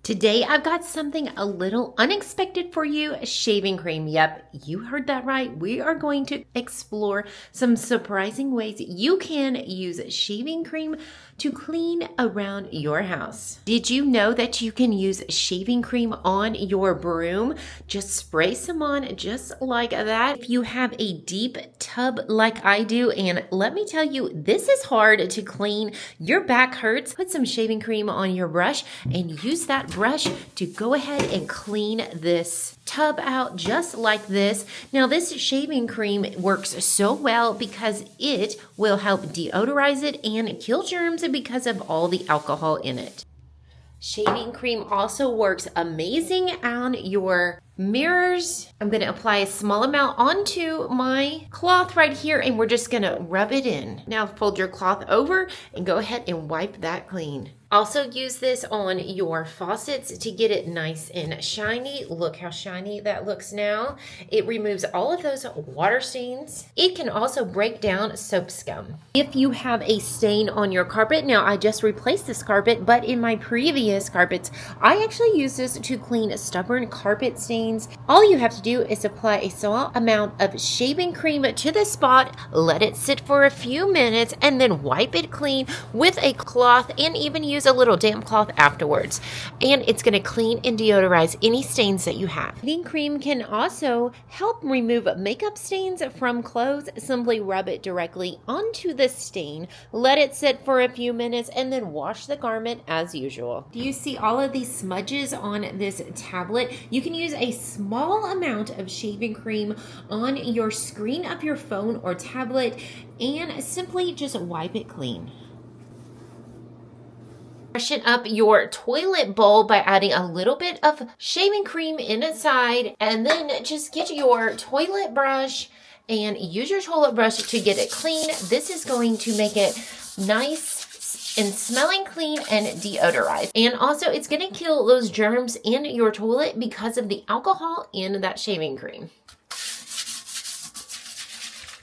Today, I've got something a little unexpected for you, shaving cream. Yep, you heard that right. We are going to explore some surprising ways you can use shaving cream to clean around your house. Did you know that you can use shaving cream on your broom? Just spray some on just like that. If you have a deep tub like I do, and let me tell you, this is hard to clean. Your back hurts. Put some shaving cream on your brush and use that brush to go ahead and clean this tub out just like this. Now, this shaving cream works so well because it will help deodorize it and kill germs because of all the alcohol in it. Shaving cream also works amazing on your mirrors. I'm going to apply a small amount onto my cloth right here, and we're just going to rub it in. Now fold your cloth over and go ahead and wipe that clean. Also use this on your faucets to get it nice and shiny. Look how shiny that looks now. It removes all of those water stains. It can also break down soap scum. If you have a stain on your carpet, now I just replaced this carpet, but in my previous carpets, I actually used this to clean stubborn carpet stains. All you have to do is apply a small amount of shaving cream to the spot, let it sit for a few minutes, and then wipe it clean with a cloth, and even use a little damp cloth afterwards. And it's going to clean and deodorize any stains that you have. Shaving cream can also help remove makeup stains from clothes. Simply rub it directly onto the stain, let it sit for a few minutes, and then wash the garment as usual. Do you see all of these smudges on this tablet? You can use a small amount of shaving cream on your screen of your phone or tablet and simply just wipe it clean. Freshen up your toilet bowl by adding a little bit of shaving cream inside, and then just get your toilet brush and use your toilet brush to get it clean. This is going to make it nice and smelling clean and deodorized. And also it's going to kill those germs in your toilet because of the alcohol in that shaving cream.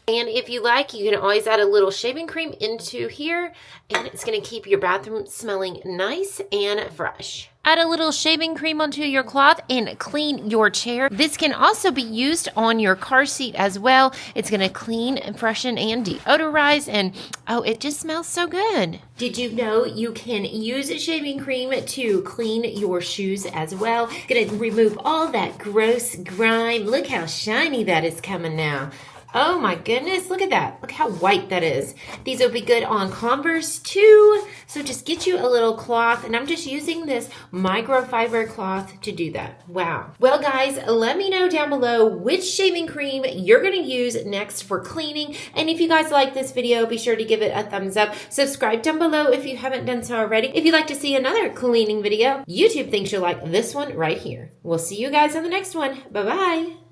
And if you like, you can always add a little shaving cream into here, and it's going to keep your bathroom smelling nice and fresh. Add a little shaving cream onto your cloth and clean your chair. This can also be used on your car seat as well. It's going to clean and freshen and deodorize, and oh, it just smells so good. Did you know you can use shaving cream to clean your shoes as well? Going to remove all that gross grime. Look how shiny that is coming now. Oh my goodness, look at that. Look how white that is. These will be good on Converse too. So just get you a little cloth, and I'm just using this microfiber cloth to do that. Wow. Well guys, let me know down below which shaving cream you're gonna use next for cleaning. And if you guys like this video, be sure to give it a thumbs up. Subscribe down below if you haven't done so already. If you'd like to see another cleaning video, YouTube thinks you'll like this one right here. We'll see you guys on the next one. Bye-bye.